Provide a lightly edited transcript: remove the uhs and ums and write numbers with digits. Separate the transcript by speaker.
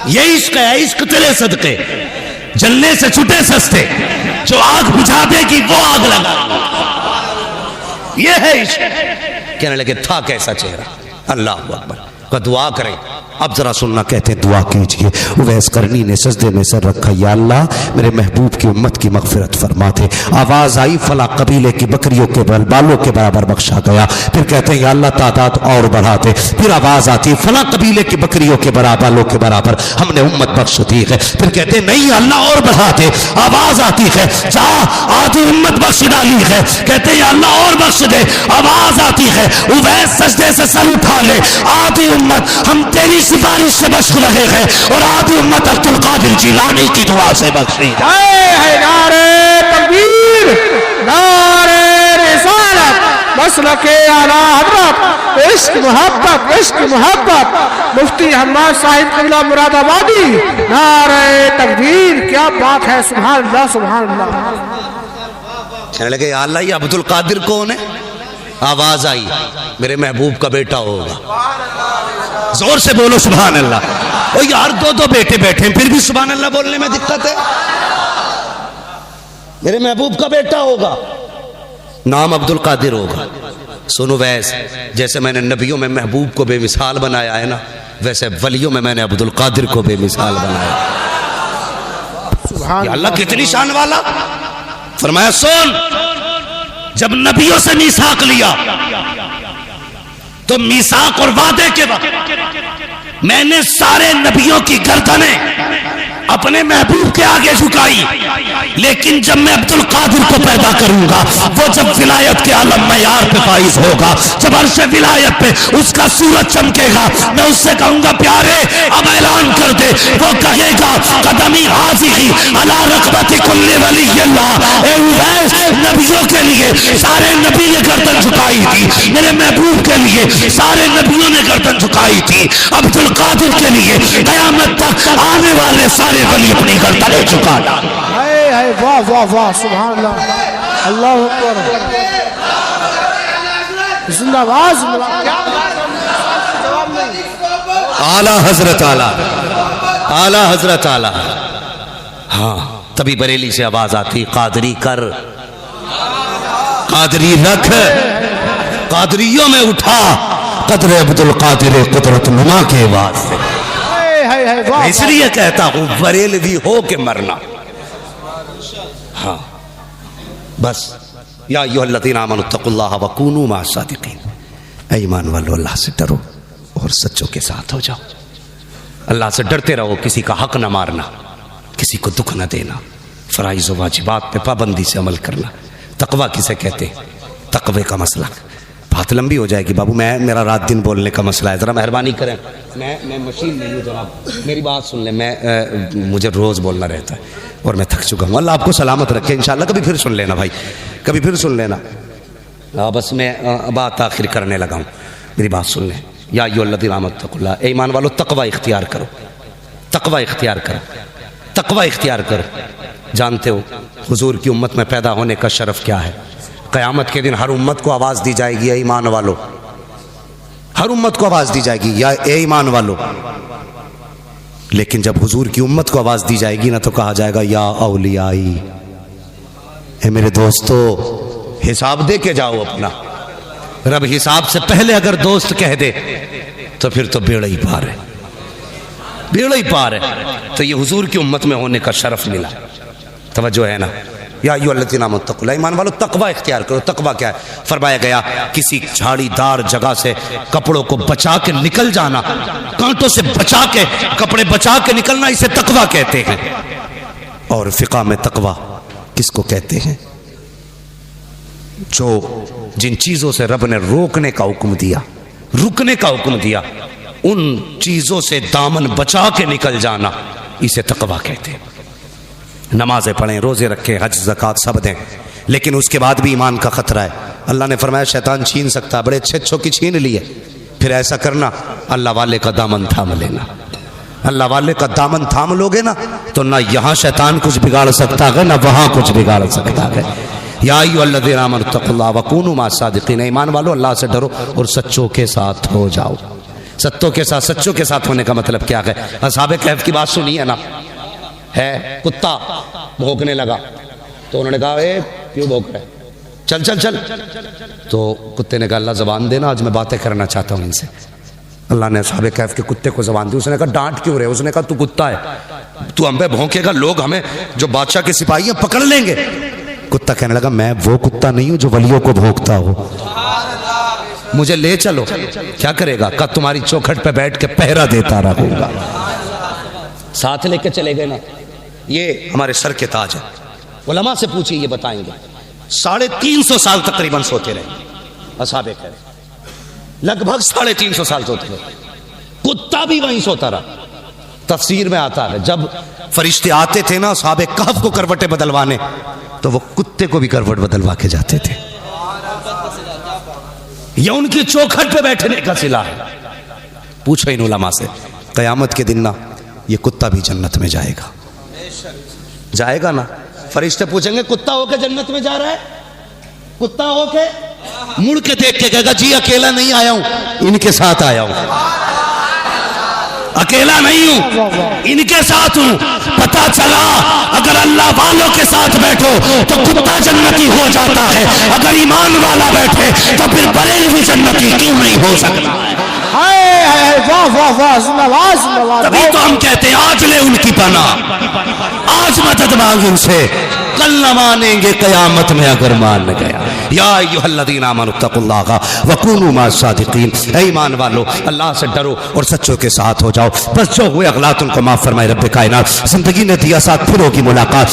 Speaker 1: یہ عشق ہے، عشق تیرے صدقے جلنے سے چھٹے سستے، جو آگ بجھا دے گی وہ آگ لگا، یہ ہے عشق۔ کہنے لگے تھا کیسا چہرہ، اللہ اکبر۔ دعا کریں، اب ذرا سننا، کہتے ہیں دعا کیجئے۔ اویس قرنی نے سجدے میں سر رکھا، یا اللہ میرے محبوب کی امت کی مغفرت فرما دے۔ آواز آئی فلاں قبیلے کی بکریوں کے بالوں کے برابر بخشا گیا۔ پھر کہتے ہیں یا اللہ تعداد اور بڑھا دے۔ پھر آواز آتی ہے فلاں قبیلے کی بکریوں کے بالوں کے برابر ہم نے امت بخش دی ہے۔ پھر کہتے ہیں نہیں اللہ اور بڑھا دے۔ آواز آتی ہے جا آدھی امت بخش ڈالی ہے، کہتے ہیں یا اللہ اور بخش دے۔ آواز آتی ہے اویس سجدے سے سر اٹھا لے، آدھی امت ہم تیری سفارش سے بخش رہے ہیں، اور آدھی امت عبد القادر جیلانی کی دعا سے بخشی جائے۔
Speaker 2: نعرہ تکبیر، نعرہ رسالت، مسلک اعلی حضرت، عشق محبت، عشق محبت، مفتی حماد صاحب قبلہ مراد آبادی، نعرہ تکبیر۔ کیا بات ہے، سبحان اللہ سبحان اللہ۔
Speaker 1: کہنے لگے یا اللہ یہ عبد القادر کون ہے؟ آواز آئی میرے محبوب کا بیٹا ہوگا۔ زور سے بولو سبحان اللہ۔ او یار دو بیٹے بیٹھے ہیں پھر بھی سبحان اللہ بولنے میں دقت ہے۔ میرے محبوب کا بیٹا ہوگا، نام عبد القادر ہوگا۔ سنو ویس، جیسے میں نے نبیوں میں محبوب کو بے مثال بنایا ہے نا، ویسے ولیوں میں میں نے عبد القادر کو بے مثال بنایا۔ یا اللہ کتنی شان والا۔ فرمایا سن، جب نبیوں سے میثاق لیا تو میثاق اور وعدے کے وقت میں نے سارے نبیوں کی گردنیں اپنے محبوب کے آگے جھکائی، لیکن جب میں عبد القادر کو پیدا کروں گا، وہ جب ولایت کے عالم معیار پہ فائز ہوگا، جب عرش ولایت پہ اس کا سورج چمکے گا، میں اس سے کہوں گا پیارے اب اعلان کر دے، وہ کہے گا قدمی حاضری علی رقبت کل ولی اللہ۔ اے اویس، نبیوں کے لیے سارے نبی نے گردن جھکائی تھی، میرے محبوب کے لیے سارے نبیوں نے گردن جھکائی تھی، عبد القادر کے لیے قیامت تک آنے والے سارے ولی اپنی گردنیں جھکا ڈالیں۔
Speaker 2: واہ واہ واہ سبحان اللہ، اللہ اکبر، زندہ باد زندہ باد۔
Speaker 1: اعلیٰ حضرت اعلیٰ، اعلیٰ حضرت اعلیٰ۔ ہاں تبھی بریلی سے آواز آتی قادری کر، قادری رکھ، قادریوں میں اٹھا قدر عبد القادر قدرت نما کے واسطے۔ اس لیے کہتا ہوں بریلوی ہو کے مرنا۔ ہاں بس یا ایھا الذین آمنوا اتقوا اللہ وکونوا مع الصادقین، اے ایمان والو اللہ سے ڈرو اور سچوں کے ساتھ ہو جاؤ۔ اللہ سے ڈرتے رہو، کسی کا حق نہ مارنا، کسی کو دکھ نہ دینا، فرائض و واجبات پہ پابندی سے عمل کرنا۔ تقوی کسے کہتے ہیں؟ تقوی کا مسئلہ بات لمبی ہو جائے گی بابو، میرا رات دن بولنے کا مسئلہ ہے، ذرا مہربانی کریں، میں مشین نہیں ہوں جناب، میری بات سن لیں، مجھے روز بولنا رہتا ہے اور میں تھک چکا ہوں۔ اللہ آپ کو سلامت رکھے انشاءاللہ، کبھی پھر سن لینا بھائی، کبھی پھر سن لینا۔ بس میں بات آخر کرنے لگا ہوں، میری بات سن لیں۔ یا ایھا الذین آمنوا اتقوا اللہ، اے ایمان والو تقوی اختیار کرو، تقوی اختیار کرو، تقوی اختیار کرو۔ جانتے ہو حضور کی امت میں پیدا ہونے کا شرف کیا ہے؟ قیامت کے دن ہر امت کو آواز دی جائے گی اے ایمان والو، ہر امت کو آواز دی جائے گی یا اے ایمان والو، لیکن جب حضور کی امت کو آواز دی جائے گی نا تو کہا جائے گا یا اولیائی، اے میرے دوستو حساب دے کے جاؤ اپنا۔ رب حساب سے پہلے اگر دوست کہہ دے تو پھر تو بیڑا ہی پار ہے، بیڑا ہی پار ہے۔ تو یہ حضور کی امت میں ہونے کا شرف ملا، توجہ ہے نا؟ یا ایھا الذین آمنوا اتقوا اللہ، ایمان والو تقوی اختیار کرو۔ تقوی کیا ہے؟ فرمایا گیا کسی جھاڑی دار جگہ سے کپڑوں کو بچا کے نکل جانا، کانٹوں سے بچا کے کپڑے بچا کے نکلنا، اسے تقوی کہتے ہیں۔ اور فقہ میں تقوی کس کو کہتے ہیں؟ جو جن چیزوں سے رب نے روکنے کا حکم دیا، رکنے کا حکم دیا، ان چیزوں سے دامن بچا کے نکل جانا، اسے تقوی کہتے ہیں۔ نمازیں پڑھیں، روزے رکھیں، حج زکوٰۃ سب دیں، لیکن اس کے بعد بھی ایمان کا خطرہ ہے۔ اللہ نے فرمایا شیطان چھین سکتا، بڑے اچھے اچھوں کی چھین لیے، پھر ایسا کرنا اللہ والے کا دامن تھام لینا۔ اللہ والے کا دامن تھام لوگے نا تو نہ یہاں شیطان کچھ بگاڑ سکتا ہے نہ وہاں کچھ بگاڑ سکتا ہے۔ یا ایھا الذین آمنوا اتقوا اللہ وکونوا مع الصادقین، ایمان والو اللہ سے ڈرو اور سچوں کے ساتھ ہو جاؤ۔ ستوں کے ساتھ سچوں کے ساتھ ہونے کا مطلب کیا ہے؟ اصحاب کہف کی بات سنی ہے نا، ہے کتا بھونکنے لگا تو انہوں نے کہا اے کیوں بھونک رہے، چل چل چل، تو کتے نے کہا اللہ زبان دینا، آج میں باتیں کرنا چاہتا ہوں ان سے۔ اللہ نے اصحاب کہف کے کتے کو زبان دی۔ اس نے کہا ڈانٹ کیوں رہے؟ اس نے کہا تو کتا ہے، تو ہم پہ بھونکے گا، لوگ ہمیں جو بادشاہ کے سپاہی ہیں پکڑ لیں گے۔ کتا کہنے لگا میں وہ کتا نہیں ہوں جو ولیوں کو بھونکتا ہو، مجھے لے چلو۔ کیا کرے گا؟ کہ تمہاری چوکھٹ پہ بیٹھ کے پہرا دیتا رہوں گا۔ ساتھ لے کے چلے گئے نا، یہ ہمارے سر کے تاج ہے۔ علماء سے پوچھئے یہ بتائیں گے 350 سال تقریباً سوتے رہے اصحاب کہف، لگ بھگ 350 سال سوتے رہے، کتا بھی وہیں سوتا رہا۔ تفسیر میں آتا ہے جب فرشتے آتے تھے نا اصحاب کہف کو کروٹیں بدلوانے، تو وہ کتے کو بھی کروٹ بدلوا کے جاتے تھے۔ یہ ان کی چوکھٹ پہ بیٹھنے کا صلہ ہے۔ پوچھو ان علماء سے، قیامت کے دن نا یہ کتا بھی جنت میں جائے گا، جائے گا نا؟ فرشتے پوچھیں گے کتا ہو کے جنت میں جا رہا ہے؟ کتا ہو کے مڑ کے دیکھ کے کہے گا جی اکیلا نہیں آیا ہوں، ان کے ساتھ آیا ہوں، اکیلا نہیں ہوں، ان کے ساتھ ہوں۔ پتا چلا اگر اللہ والوں کے ساتھ بیٹھو تو کتا جنتی ہو جاتا ہے، اگر ایمان والا بیٹھے تو پھر بریلوی جنتی کیوں نہیں ہو سکتا؟ تبھی تو ہم کہتے ہیں آج لے ان کی پناہ، آج مدد مانگ ان سے، کل نہ مانیں گے قیامت میں اگر مان گیا۔ یا ایھا الذین آمنوا اتقوا اللہ وکونوا مع الصادقین، اے ایمان والو اللہ سے ڈرو اور سچوں کے ساتھ ہو جاؤ، بس جو ہوئے اغلاط ان کو معاف فرمائے رب کائنات۔ زندگی نے دیا ساتھ، پھر ہوگی ملاقات۔